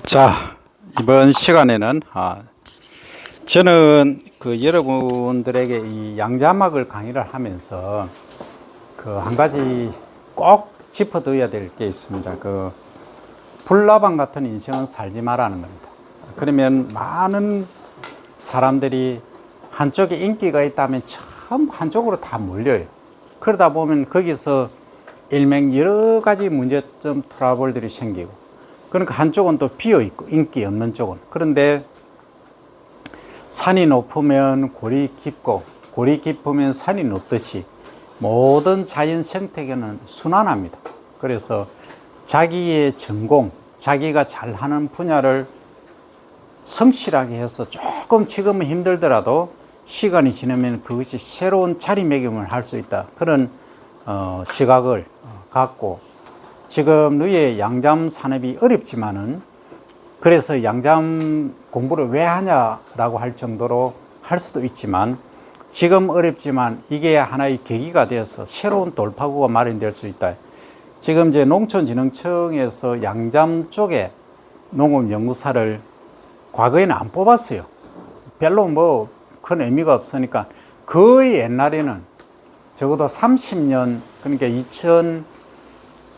자, 이번 시간에는 저는 여러분들에게 이 양자막을 강의를 하면서 한 가지 꼭 짚어둬야 될 게 있습니다. 불나방 같은 인생은 살지 말라는 겁니다. 그러면 많은 사람들이 한쪽에 인기가 있다면 전부 한쪽으로 다 몰려요. 그러다 보면 거기서 일명 여러 가지 문제점 트러블들이 생기고, 그러니까 한쪽은 또 비어 있고 인기 없는 쪽은. 그런데 산이 높으면 골이 깊고 골이 깊으면 산이 높듯이 모든 자연 생태계는 순환합니다. 그래서 자기의 전공, 자기가 잘하는 분야를 성실하게 해서 조금 지금은 힘들더라도 시간이 지나면 그것이 새로운 자리매김을 할 수 있다. 그런 시각을 갖고, 지금 너의 양잠 산업이 어렵지만은, 그래서 양잠 공부를 왜 하냐라고 할 정도로 할 수도 있지만, 지금 어렵지만 이게 하나의 계기가 되어서 새로운 돌파구가 마련될 수 있다. 지금 이제 농촌진흥청에서 양잠 쪽에 농업연구사를 과거에는 안 뽑았어요. 별로 큰 의미가 없으니까. 거의 옛날에는 적어도 30년,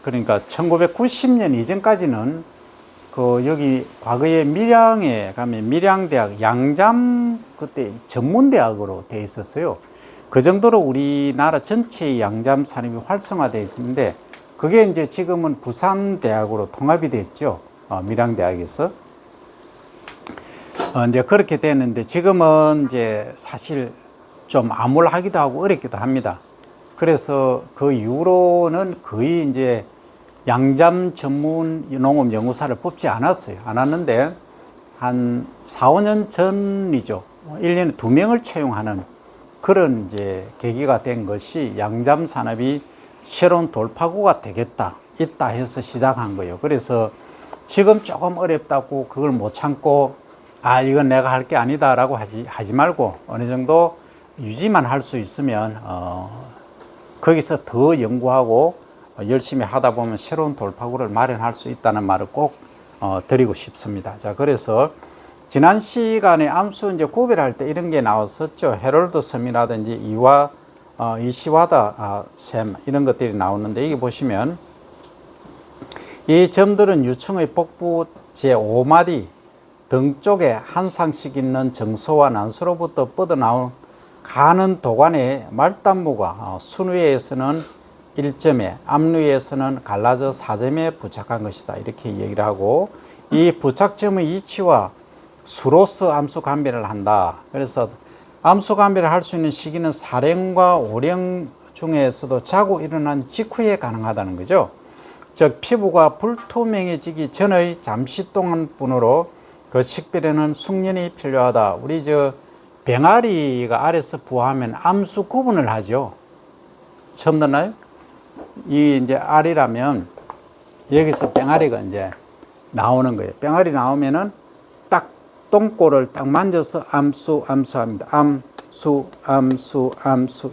그러니까 1990년 이전까지는 여기 과거에 밀양에 가면 밀양대학 양잠 그때 전문대학으로 되어 있었어요. 그 정도로 우리나라 전체의 양잠 산업이 활성화되어 있었는데, 그게 이제 지금은 부산대학으로 통합이 됐죠. 밀양대학에서. 이제 그렇게 됐는데, 지금은 이제 사실 좀 암울하기도 하고 어렵기도 합니다. 그래서 그 이후로는 거의 이제 양잠 전문 농업연구사를 뽑지 않았는데, 한 4, 5년 전이죠. 1년에 2명을 채용하는 그런 이제 계기가 된 것이 양잠 산업이 새로운 돌파구가 있다 해서 시작한 거예요. 그래서 지금 조금 어렵다고 그걸 못 참고, 이건 내가 할 게 아니다 라고 하지 말고, 어느 정도 유지만 할 수 있으면, 거기서 더 연구하고 열심히 하다 보면 새로운 돌파구를 마련할 수 있다는 말을 꼭 드리고 싶습니다. 자, 그래서 지난 시간에 암수 이제 구별할 때 이런 게 나왔었죠. 헤럴드 섬이라든지 이시와다 샘, 이런 것들이 나오는데, 이게 보시면 이 점들은 유충의 복부 제5마디 등 쪽에 한 상씩 있는 정소와 난소로부터 뻗어나온 가는 도관의 말단무가 순위에서는 1점에, 앞위에서는 갈라져 4점에 부착한 것이다. 이렇게 얘기를 하고, 이 부착점의 위치와 수로서 암수 감별을 한다. 그래서 암수 감별을 할 수 있는 시기는 사령과 오령 중에서도 자고 일어난 직후에 가능하다는 거죠. 즉 피부가 불투명해지기 전의 잠시 동안뿐으로 그 식별에는 숙련이 필요하다. 우리 병아리가 알에서 부화하면 암수 구분을 하죠. 처음 듣나요? 이 이제 알이라면 여기서 병아리가 이제 나오는 거예요. 병아리 나오면은 딱 똥꼬를 딱 만져서 암수합니다. 암수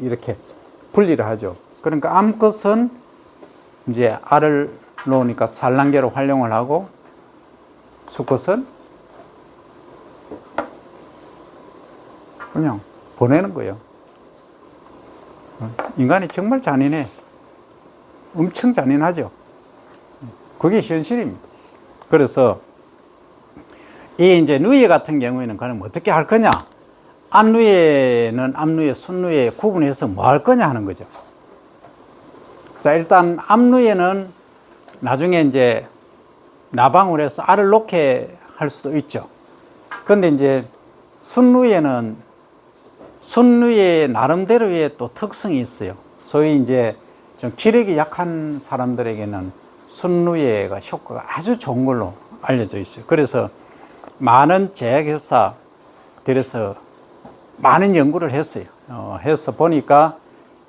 이렇게 분리를 하죠. 그러니까 암컷은 이제 알을 놓으니까 산란계로 활용을 하고, 수컷은 그냥 보내는 거예요. 인간이 정말 잔인해. 엄청 잔인하죠. 그게 현실입니다. 그래서 이 이제 누에 같은 경우에는 그럼 어떻게 할 거냐? 안누에는 앞누에, 순누에 구분해서 뭐 할 거냐 하는 거죠. 자, 일단 앞누에는 나중에 이제 나방을 해서 알을 놓게 할 수도 있죠. 그런데 이제 순누에 나름대로의 또 특성이 있어요. 소위 이제 좀 기력이 약한 사람들에게는 순누에가 효과가 아주 좋은 걸로 알려져 있어요. 그래서 많은 제약회사들에서 많은 연구를 했어요. 해서 보니까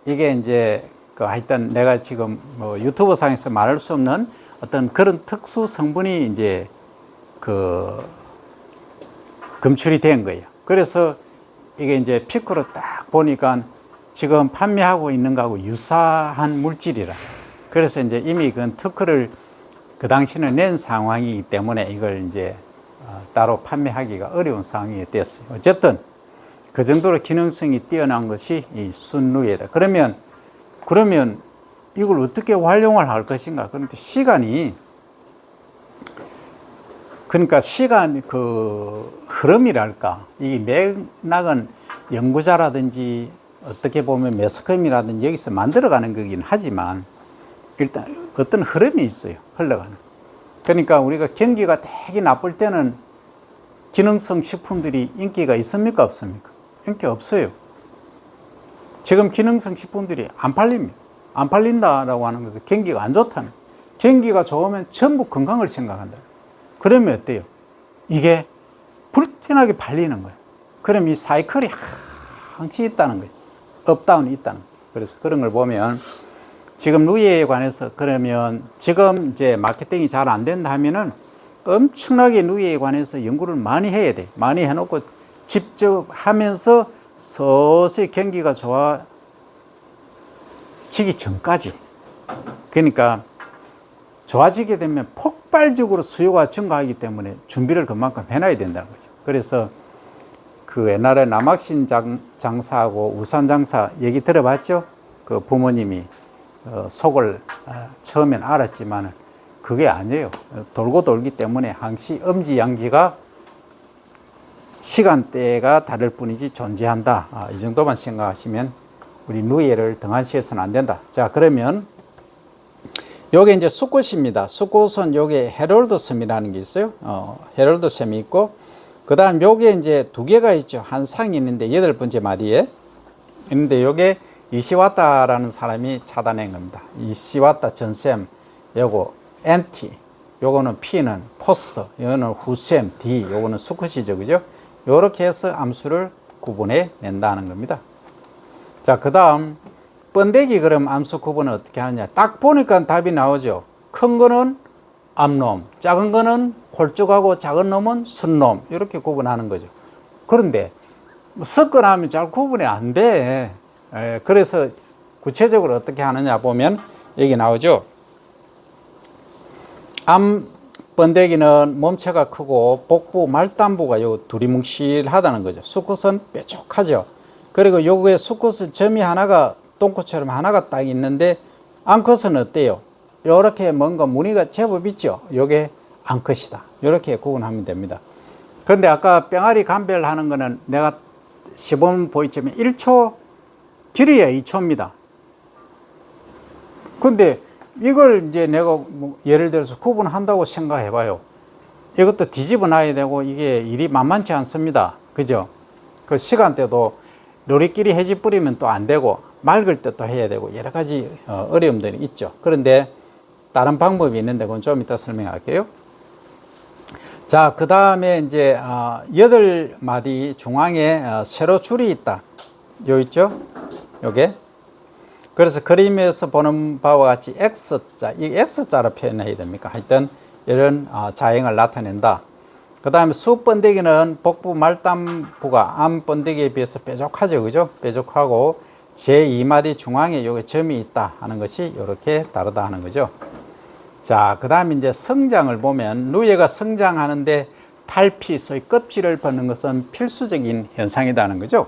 이게 이제 하여튼 내가 지금 유튜브 상에서 말할 수 없는 어떤 그런 특수 성분이 이제 검출이 된 거예요. 그래서 이게 이제 피크로 딱 보니까 지금 판매하고 있는 거하고 유사한 물질이라. 그래서 이제 이미 그 특허를 그 당시는 낸 상황이기 때문에 이걸 이제 따로 판매하기가 어려운 상황이 됐어요. 어쨌든 그 정도로 기능성이 뛰어난 것이 이 순누에다. 그러면 이걸 어떻게 활용을 할 것인가? 그런데 시간 그 흐름이랄까, 이 맥락은 연구자라든지 어떻게 보면 매스컴이라든지 여기서 만들어가는 거긴 하지만 일단 어떤 흐름이 있어요. 흘러가는. 그러니까 우리가 경기가 되게 나쁠 때는 기능성 식품들이 인기가 있습니까? 없습니까? 인기 없어요. 지금 기능성 식품들이 안 팔립니다. 안 팔린다라고 하는 것은 경기가 안 좋다는. 경기가 좋으면 전부 건강을 생각한다. 그러면 어때요? 이게 불티나게 팔리는 거예요. 그럼 이 사이클이 항시 있다는 거예요. 업다운이 있다는 거예요. 그래서 그런 걸 보면 지금 누이에 관해서 그러면 지금 이제 마케팅이 잘 안 된다 하면은 엄청나게 누이에 관해서 연구를 많이 해야 돼. 많이 해놓고 직접 하면서 서서히 경기가 좋아지기 전까지. 그러니까 좋아지게 되면 폭발적으로 수요가 증가하기 때문에 준비를 그만큼 해놔야 된다는 거죠. 그래서 그 옛날에 남학신 장사하고 우산 장사 얘기 들어봤죠? 그 부모님이 속을 처음엔 알았지만 그게 아니에요. 돌고 돌기 때문에 항시 엄지양지가 시간대가 다를 뿐이지 존재한다. 이 정도만 생각하시면 우리 누이를 등한시해서는 안 된다. 자, 그러면 요게 이제 수꽃입니다. 수꽃은 요게 헤롤드섬이라는 게 있어요. 헤롤드섬이 있고, 그 다음 요게 이제 두 개가 있죠. 한 상이 있는데 8번째 마디에 있는데 요게 이시와타라는 사람이 찾아낸 겁니다. 이시와타 전셈, 요거 엔티, 요거는 P는 포스터, 요거는 후셈 D, 요거는 수컷이죠. 그죠? 요렇게 해서 암수를 구분해 낸다는 겁니다. 자, 그 다음 번데기 그럼 암수 구분은 어떻게 하느냐. 딱 보니까 답이 나오죠. 큰 거는 암놈, 작은 거는 홀쭉하고 작은 놈은 순놈, 이렇게 구분하는 거죠. 그런데 섞어 나면 잘 구분이 안 돼. 그래서 구체적으로 어떻게 하느냐 보면 여기 나오죠. 암 번데기는 몸체가 크고 복부, 말단부가 요 둘이 뭉실하다는 거죠. 수컷은 뾰족하죠. 그리고 요거에 수컷은 점이 하나가 똥꼬처럼 하나가 딱 있는데 암컷은 어때요? 요렇게 뭔가 무늬가 제법 있죠. 요게 암컷이다. 요렇게 구분하면 됩니다. 그런데 아까 병아리 감별하는 거는 내가 시범 보이지만 1초, 길이야 2초입니다. 근데 이걸 이제 내가 뭐 예를 들어서 구분한다고 생각해 봐요. 이것도 뒤집어 놔야 되고 이게 일이 만만치 않습니다. 그죠? 그 시간대도 요리끼리 해지 뿌리면 또 안 되고 맑을 때 또 해야 되고 여러 가지 어려움들이 있죠. 그런데 다른 방법이 있는데 그건 좀 이따 설명할게요. 자, 그 다음에 이제 8마디 중앙에 세로 줄이 있다. 요 있죠? 요게. 그래서 그림에서 보는 바와 같이 X자, 이 X자로 표현해야 됩니까? 하여튼 이런 자형을 나타낸다. 그 다음에 수번데기는 복부 말단부가 암번데기에 비해서 뾰족하죠. 그죠? 뾰족하고 제2마디 중앙에 요게 점이 있다 하는 것이 이렇게 다르다 하는 거죠. 자, 그 다음에 이제 성장을 보면 누에가 성장하는데 탈피, 소위 껍질을 벗는 것은 필수적인 현상이라는 거죠.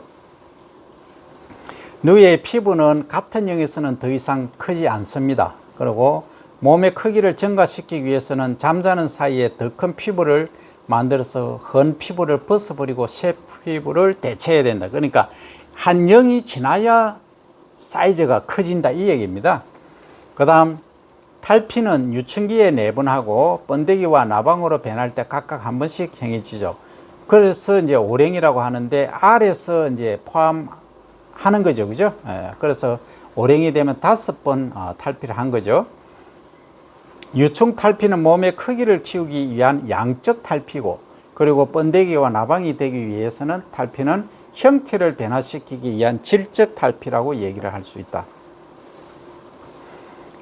누이의 피부는 같은 형에서는 더 이상 크지 않습니다. 그리고 몸의 크기를 증가시키기 위해서는 잠자는 사이에 더 큰 피부를 만들어서 헌 피부를 벗어버리고 새 피부를 대체해야 된다. 그러니까 한 영이 지나야 사이즈가 커진다 이 얘기입니다. 그 다음 탈피는 유춘기에 4번 번데기와 나방으로 변할 때 각각 한 번씩 행해지죠. 그래서 이제 오랭이라고 하는데 R에서 이제 포함하는 거죠. 그죠? 그래서 오랭이 되면 5번 탈피를 한 거죠. 유충 탈피는 몸의 크기를 키우기 위한 양적 탈피고, 그리고 번데기와 나방이 되기 위해서는 탈피는 형태를 변화시키기 위한 질적 탈피라고 얘기를 할 수 있다.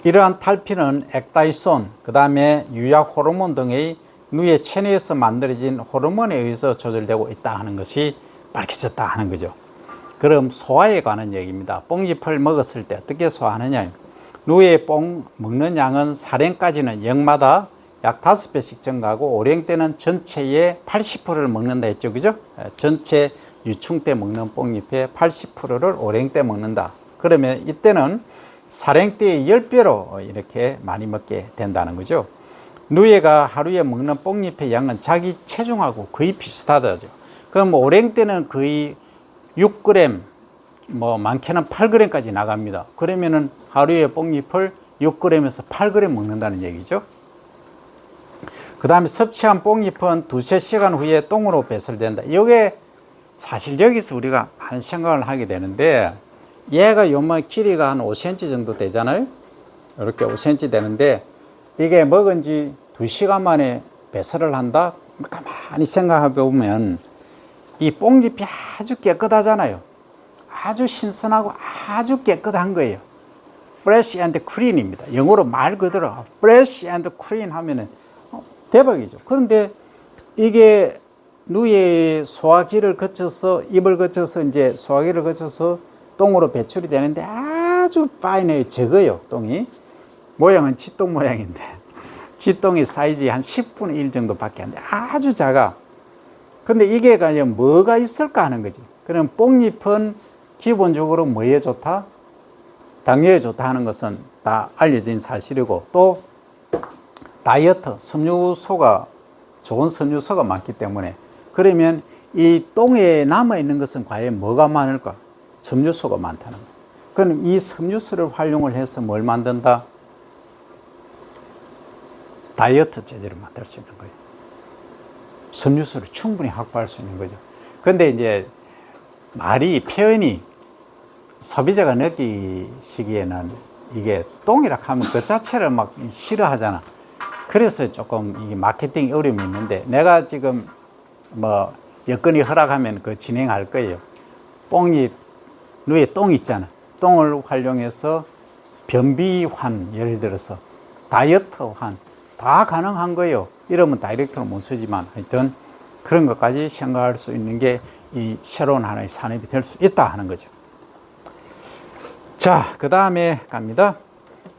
이러한 탈피는 액다이손, 그 다음에 유약 호르몬 등의 누의 체내에서 만들어진 호르몬에 의해서 조절되고 있다 하는 것이 밝혀졌다 하는 거죠. 그럼 소화에 관한 얘기입니다. 뽕잎을 먹었을 때 어떻게 소화하느냐. 누에 뽕 먹는 양은 사량까지는 영마다 약 5배씩 증가하고 오랭 때는 전체의 80%를 먹는다 했죠. 그죠? 전체 유충 때 먹는 뽕잎의 80%를 오랭 때 먹는다. 그러면 이때는 사랭 때의 10배로 이렇게 많이 먹게 된다는 거죠. 누에가 하루에 먹는 뽕잎의 양은 자기 체중하고 거의 비슷하다죠. 그럼 오랭 때는 거의 6g, 뭐 많게는 8g까지 나갑니다. 그러면은 하루에 뽕잎을 6g에서 8g 먹는다는 얘기죠. 그 다음에 섭취한 뽕잎은 두세 시간 후에 똥으로 배설된다. 이게 사실 여기서 우리가 많은 생각을 하게 되는데, 얘가 요만 길이가 한 5cm 정도 되잖아요. 이렇게 5cm 되는데, 이게 먹은 지 2시간 만에 배설을 한다? 가만히 생각해 보면 이 뽕잎이 아주 깨끗하잖아요. 아주 신선하고 아주 깨끗한 거예요. fresh and clean입니다. 영어로 말 그대로 fresh and clean 하면은 대박이죠. 그런데 이게 누의 소화기를 거쳐서, 입을 거쳐서 이제 소화기를 거쳐서 똥으로 배출이 되는데 아주 파인해요. 적어요, 똥이. 모양은 치똥 모양인데 치똥이 사이즈 한 10분의 1 정도밖에 안 돼. 아주 작아. 근데 이게 과연 뭐가 있을까 하는 거지. 그럼 뽕잎은 기본적으로 뭐에 좋다? 당뇨에 좋다 하는 것은 다 알려진 사실이고, 또 다이어트, 섬유소가, 좋은 섬유소가 많기 때문에, 그러면 이 똥에 남아있는 것은 과연 뭐가 많을까? 섬유소가 많다는 거예요. 그럼 이 섬유소를 활용을 해서 뭘 만든다? 다이어트 재질을 만들 수 있는 거예요. 섬유소를 충분히 확보할 수 있는 거죠. 근데 이제 말이, 표현이 소비자가 느끼시기에는 이게 똥이라 하면 그 자체를 막 싫어하잖아. 그래서 조금 이 마케팅 어려움이 있는데, 내가 지금 뭐 여건이 허락하면 그 진행할 거예요. 뽕잎, 누에 똥 있잖아. 똥을 활용해서 변비환, 예를 들어서 다이어트환, 다 가능한 거예요. 이러면 다이렉트로 못 쓰지만 하여튼 그런 것까지 생각할 수 있는 게 이 새로운 하나의 산업이 될 수 있다 하는 거죠. 자, 그 다음에 갑니다.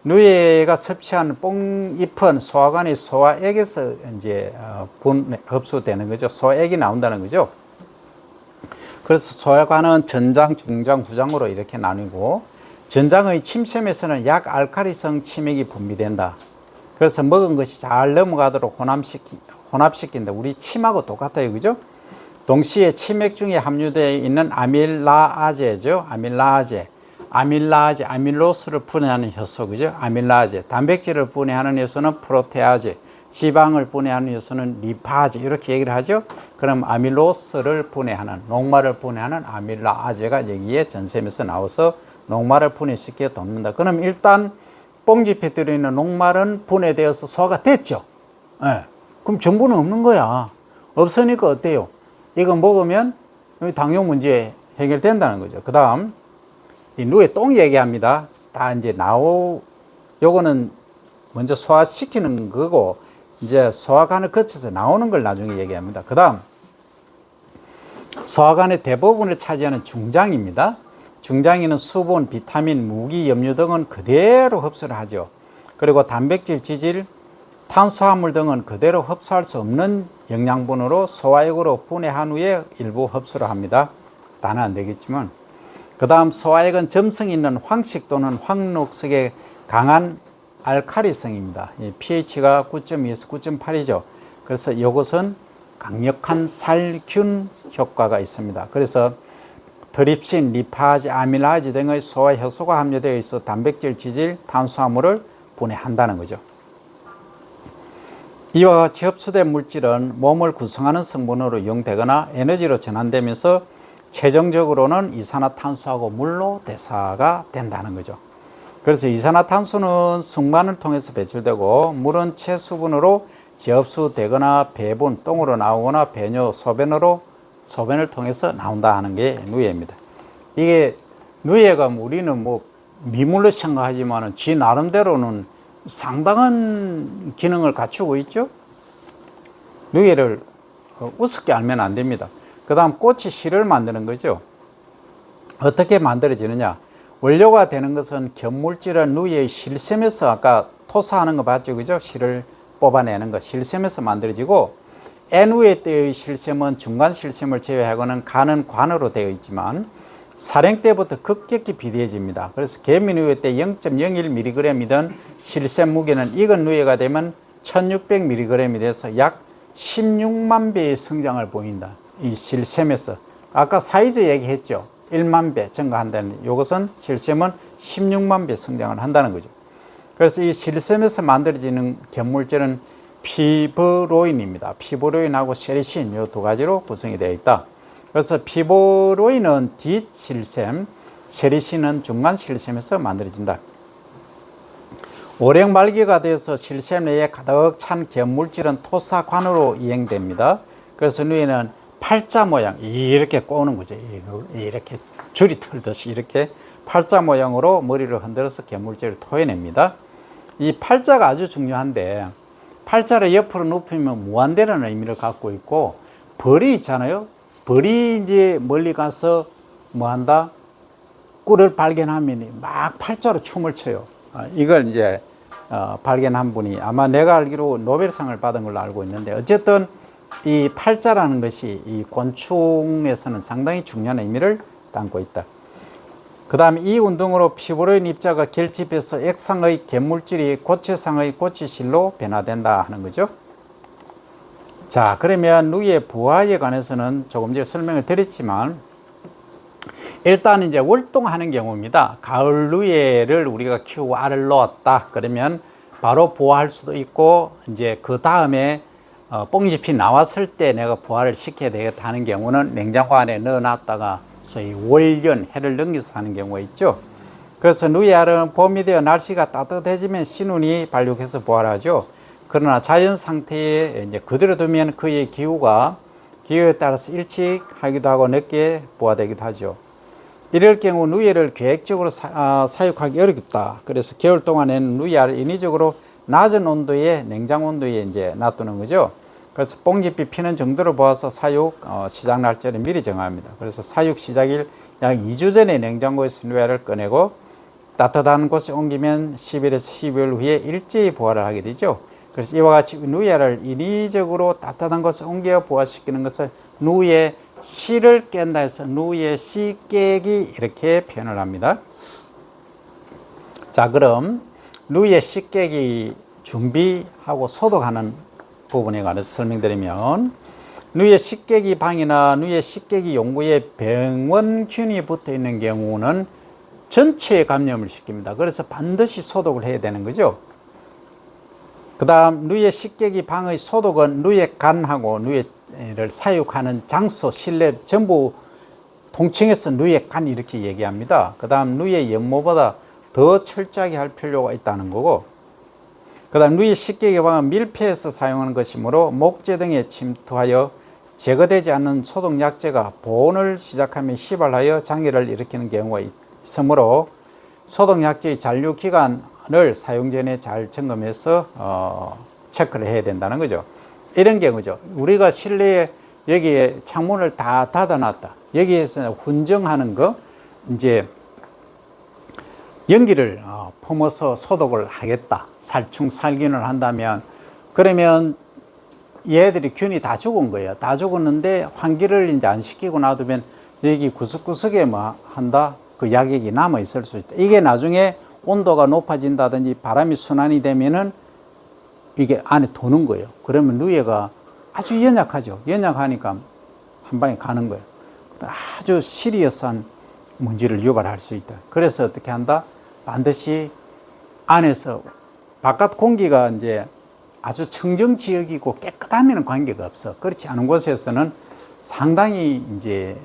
누에가 섭취한 뽕잎은 소화관의 소화액에서 이제 흡수되는 거죠. 소화액이 나온다는 거죠. 그래서 소화관은 전장, 중장, 후장으로 이렇게 나뉘고, 전장의 침샘에서는 약알칼리성 치맥이 분비된다. 그래서 먹은 것이 잘 넘어가도록 혼합시킨다. 우리 침하고 똑같아요. 그죠? 동시에 치맥 중에 함유되어 있는 아밀라아제죠. 아밀라아제, 아밀로스를 분해하는 효소, 그죠? 아밀라아제. 단백질을 분해하는 효소는 프로테아제, 지방을 분해하는 효소는 리파제, 이렇게 얘기를 하죠. 그럼 아밀로스를 분해하는, 녹말을 분해하는 아밀라아제가 여기에 전샘에서 나와서 녹말을 분해시켜 돕는다. 그럼 일단 뽕잎에 들어있는 녹말은 분해되어서 소화가 됐죠. 네. 그럼 정보는 없는 거야. 없으니까 어때요? 이거 먹으면 당뇨 문제 해결된다는 거죠. 그 다음, 이 누에 똥 얘기합니다. 다 이제 요거는 먼저 소화시키는 거고, 이제 소화관을 거쳐서 나오는 걸 나중에 얘기합니다. 그 다음, 소화관의 대부분을 차지하는 중장입니다. 중장에는 수분, 비타민, 무기, 염류 등은 그대로 흡수를 하죠. 그리고 단백질, 지질, 탄수화물 등은 그대로 흡수할 수 없는 영양분으로 소화액으로 분해한 후에 일부 흡수를 합니다. 다는 안 되겠지만. 그 다음, 소화액은 점성 있는 황식 또는 황록색의 강한 알칼리성입니다. pH가 9.2에서 9.8이죠. 그래서 이것은 강력한 살균 효과가 있습니다. 그래서 트립신, 리파제, 아밀라제 등의 소화 효소가 함유되어 있어 단백질, 지질, 탄수화물을 분해한다는 거죠. 이와 같이 흡수된 물질은 몸을 구성하는 성분으로 이용되거나 에너지로 전환되면서 최종적으로는 이산화탄소하고 물로 대사가 된다는 거죠. 그래서 이산화탄소는 승관을 통해서 배출되고, 물은 체수분으로 재흡수되거나 배분, 똥으로 나오거나 배뇨, 소변을 통해서 나온다 하는 게 누에입니다. 이게 누에가 우리는 뭐 미물로 생각하지만 지 나름대로는 상당한 기능을 갖추고 있죠. 누에를 우습게 알면 안 됩니다. 그 다음, 꽃이 실을 만드는 거죠. 어떻게 만들어지느냐? 원료가 되는 것은 견물질은 누에의 실샘에서, 아까 토사하는 거 봤죠, 그죠? 실을 뽑아내는 것, 실샘에서 만들어지고, N우에 때의 실샘은 중간 실샘을 제외하고는 간은 관으로 되어 있지만 살행 때부터 급격히 비대해집니다. 그래서 개미누에 때 0.01mg이던 실샘 무게는 익은 누에가 되면 1600mg이 돼서 약 16만 배의 성장을 보인다. 이 실샘에서 아까 사이즈 얘기했죠. 1만 배 증가한다는, 이것은 실샘은 16만 배 성장을 한다는 거죠. 그래서 이 실샘에서 만들어지는 견물질은 피브로인입니다. 피브로인하고 세리신, 이 두 가지로 구성이 되어 있다. 그래서 피브로인은 뒷실샘, 세리신은 중간 실샘에서 만들어진다. 오랭 말기가 되어서 실샘 내에 가득 찬 견물질은 토사관으로 이행됩니다. 그래서 누에는 팔자 모양, 이렇게 꼬는 거죠. 이렇게 줄이 틀듯이 이렇게 팔자 모양으로 머리를 흔들어서 견물질을 토해냅니다. 이 팔자가 아주 중요한데, 팔자를 옆으로 눕히면 무한대라는 의미를 갖고 있고, 벌이 있잖아요. 벌이 이제 멀리 가서 뭐 한다? 꿀을 발견하면 막 팔자로 춤을 춰요. 이걸 이제 발견한 분이 아마 내가 알기로 노벨상을 받은 걸로 알고 있는데, 어쨌든 이 팔자라는 것이 이 곤충에서는 상당히 중요한 의미를 담고 있다. 그 다음에 이 운동으로 피브로인 입자가 결집해서 액상의 견물질이 고체상의 고체실로 변화된다 하는 거죠. 자, 그러면 누이의 부화에 관해서는 조금 전에 설명을 드렸지만, 일단 이제 월동하는 경우입니다. 가을 누에를 우리가 키우고 알을 놓았다. 그러면 바로 부화할 수도 있고, 이제 그 다음에 뽕잎이 나왔을 때 내가 부화를 시켜야 되겠다 하는 경우는 냉장고 안에 넣어놨다가 소위 월연, 해를 넘겨서 하는 경우가 있죠. 그래서 누이 알은 봄이 되어 날씨가 따뜻해지면 신운이 발육해서 부화를 하죠. 그러나 자연 상태에 이제 그대로 두면 그의 기후에 따라서 일찍 하기도 하고 늦게 부화되기도 하죠. 이럴 경우 누이를 계획적으로 사육하기 어렵다. 그래서 겨울 동안에는 누이알을 인위적으로 낮은 온도에, 냉장 온도에 이제 놔두는 거죠. 그래서 뽕잎이 피는 정도로 보아서 사육 시작 날짜를 미리 정합니다. 그래서 사육 시작일 약 2주 전에 냉장고에서 누이알을 꺼내고 따뜻한 곳에 옮기면 10일에서 12일 후에 일제히 부화를 하게 되죠. 그래서 이와 같이 누이알을 인위적으로 따뜻한 곳에 옮겨 부화시키는 것을 누이의 씨를 깬다 해서 누이의 씨 깨기 이렇게 표현을 합니다. 자, 그럼 누이의 씨 깨기 준비하고 소독하는 부분에 관해서 설명드리면, 누이의 씨 깨기 방이나 누이의 씨 깨기 용구에 병원균이 붙어 있는 경우는 전체에 감염을 시킵니다. 그래서 반드시 소독을 해야 되는 거죠. 그 다음 누이의 씨 깨기 방의 소독은 누이의 간하고 누이를 사육하는 장소, 실내 전부 통칭해서 누이의 간 이렇게 얘기합니다. 그 다음 누이의 연모보다 더 철저하게 할 필요가 있다는 거고, 그 다음 누이의 씨 깨기 방은 밀폐해서 사용하는 것이므로 목재 등에 침투하여 제거되지 않는 소독약재가 보온을 시작하며 휘발하여 장애를 일으키는 경우가 있으므로 소독약재의 잔류 기간을 사용 전에 잘 점검해서 체크를 해야 된다는 거죠. 이런 경우죠. 우리가 실내에 여기에 창문을 다 닫아놨다. 여기에서 훈정하는 거, 이제 연기를 품어서 소독을 하겠다. 살충 살균을 한다면, 그러면 얘들이 균이 다 죽은 거예요. 다 죽었는데 환기를 이제 안 시키고 놔두면 여기 구석구석에 뭐 한다? 그 약액이 남아 있을 수 있다. 이게 나중에 온도가 높아진다든지 바람이 순환이 되면은 이게 안에 도는 거예요. 그러면 누에가 아주 연약하죠. 연약하니까 한 방에 가는 거예요. 아주 시리어스한 문제를 유발할 수 있다. 그래서 어떻게 한다? 반드시 안에서, 바깥 공기가 이제 아주 청정 지역이고 깨끗하면 관계가 없어. 그렇지 않은 곳에서는 상당히 이제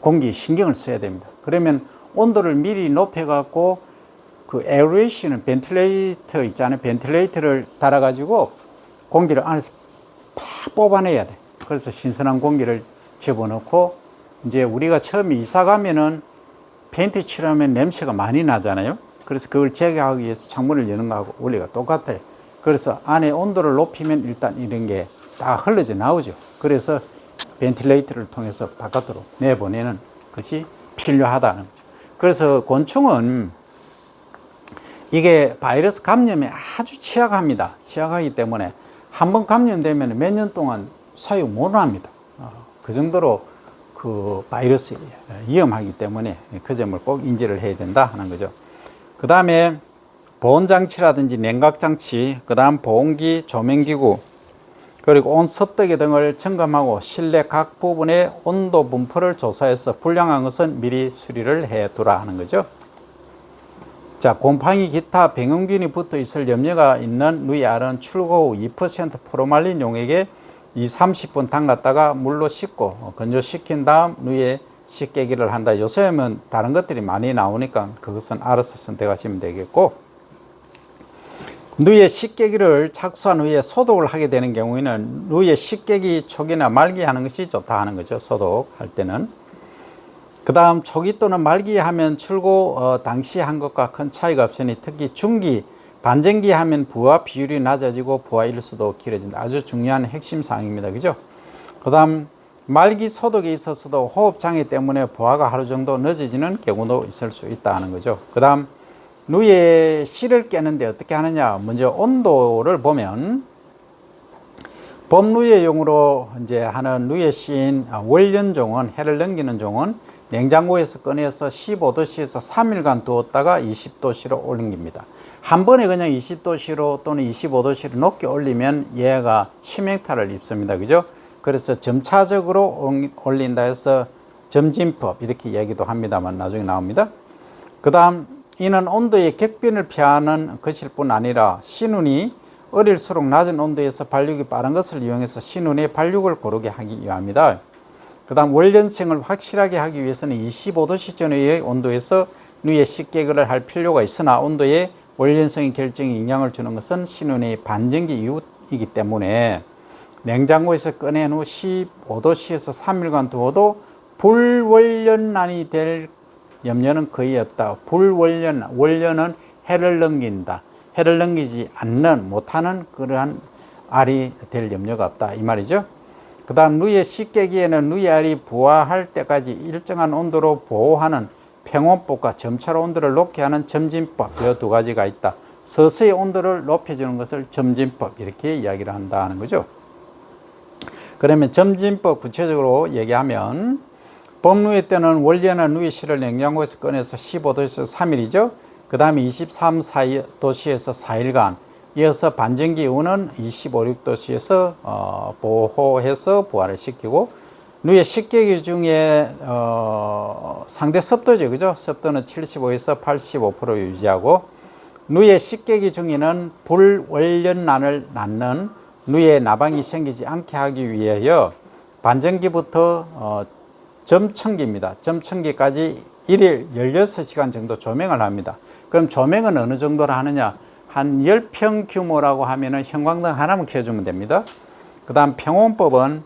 공기 신경을 써야 됩니다. 그러면 온도를 미리 높여갖고 그 에어레이션을, 벤틸레이터 있잖아요. 벤틸레이터를 달아가지고 공기를 안에서 팍 뽑아내야 돼. 그래서 신선한 공기를 집어넣고, 이제 우리가 처음에 이사 가면은 페인트 칠하면 냄새가 많이 나잖아요. 그래서 그걸 제거하기 위해서 창문을 여는 거하고 원리가 똑같아요. 그래서 안에 온도를 높이면 일단 이런 게 다 흘러져 나오죠. 그래서 벤틸레이터를 통해서 바깥으로 내보내는 것이 필요하다는 거죠. 그래서 곤충은 이게 바이러스 감염에 아주 취약합니다. 취약하기 때문에 한 번 감염되면 몇 년 동안 사용 못 합니다. 그 정도로 그 바이러스에 위험하기 때문에 그 점을 꼭 인지를 해야 된다 하는 거죠. 그 다음에 보온장치라든지 냉각장치, 그 다음 보온기, 조명기구, 그리고 온습도계 등을 점검하고 실내 각 부분의 온도 분포를 조사해서 불량한 것은 미리 수리를 해 두라 하는 거죠. 자, 곰팡이 기타 병원균이 붙어 있을 염려가 있는 누이알은 출고 후 2% 포르말린 용액에 20-30분 담갔다가 물로 씻고 건조시킨 다음 누이에 씻개기를 한다. 요새는 다른 것들이 많이 나오니까 그것은 알아서 선택하시면 되겠고, 누이에 씻개기를 착수한 후에 소독을 하게 되는 경우에는 누이에 씻개기 초기나 말기 하는 것이 좋다 하는 거죠. 소독할 때는. 그 다음 초기 또는 말기 하면 출고 당시 한 것과 큰 차이가 없으니 특히 중기, 반전기 하면 부하 비율이 낮아지고 부하 일수도 길어진다. 아주 중요한 핵심 사항입니다. 그죠? 그 다음 말기 소독에 있어서도 호흡장애 때문에 부하가 하루 정도 늦어지는 경우도 있을 수 있다 하는 거죠. 그 다음 누이에 실을 깨는데 어떻게 하느냐. 먼저 온도를 보면 봄누이용으로 이제 하는 누이에 씌인 월연종은, 해를 넘기는 종은 냉장고에서 꺼내서 15도씨에서 3일간 두었다가 20도씨로 올립니다. 한 번에 그냥 20도씨로 또는 25도씨로 높게 올리면 얘가 치명타를 입습니다. 그죠? 그래서 점차적으로 올린다 해서 점진법 이렇게 얘기도 합니다만 나중에 나옵니다. 그 다음 이는 온도의 격변을 피하는 것일 뿐 아니라 신운이 어릴수록 낮은 온도에서 발육이 빠른 것을 이용해서 신운의 발육을 고르게 하기 위함이다. 그 다음 월연성을 확실하게 하기 위해서는 25도씨 전후의 온도에서 누이에 씻개기를 할 필요가 있으나 온도의 월연성의 결정에 영향을 주는 것은 신운의 반전기 이후이기 때문에 냉장고에서 꺼낸 후 15도씨에서 3일간 두어도 불월연난이 될 염려는 거의 없다. 월연은 해를 넘긴다. 해를 넘기지 않는, 못하는 그러한 알이 될 염려가 없다. 이 말이죠. 그 다음 누이에 씻개기에는 누이알이 부화할 때까지 일정한 온도로 보호하는 평온법과 점차로 온도를 높게 하는 점진법, 이 두 가지가 있다. 서서히 온도를 높여주는 것을 점진법 이렇게 이야기를 한다 하는 거죠. 그러면 점진법 구체적으로 얘기하면 봄누이 때는 월연한 누이실을 냉장고에서 꺼내서 15도에서 3일이죠. 그 다음에 23도씨에서 4일간, 이어서 반전기 이후는 25, 6도씨에서 보호해서 부화를 시키고, 누이의 씻개기 중에 상대 습도죠. 그죠? 습도는 75에서 85% 유지하고, 누이의 씻개기 중에는 불월연난을 낳는 누이의 나방이 생기지 않게 하기 위하여 반전기부터 점청기입니다. 점청기까지 1일 16시간 정도 조명을 합니다. 그럼 조명은 어느 정도로 하느냐? 한 10평 규모라고 하면은 형광등 하나만 켜주면 됩니다. 그 다음 평온법은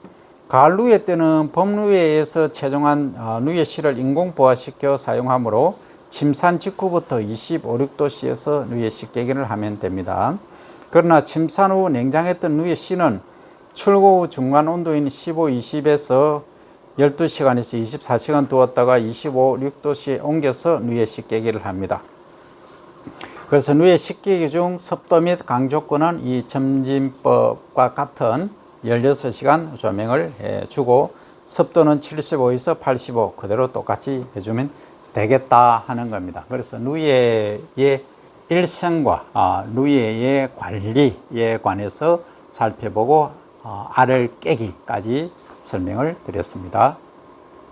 가을 누이 때는 봄 누이에서 최종한 누이 실을 인공 부화시켜 사용하므로 침산 직후부터 25, 6도씨에서 누이 씻개기를 하면 됩니다. 그러나 침산 후 냉장했던 누이 씨는 출고 후 중간 온도인 15, 20에서 12시간에서 24시간 두었다가 25, 6도씨에 옮겨서 누이에 씻개기를 합니다. 그래서 누이에 씻개기 중 습도 및 강조건은 이 점진법과 같은 16시간 조명을 해주고, 습도는 75에서 85 그대로 똑같이 해주면 되겠다 하는 겁니다. 그래서 누이의 일생과 누이의 관리에 관해서 살펴보고 알을 깨기까지 설명을 드렸습니다.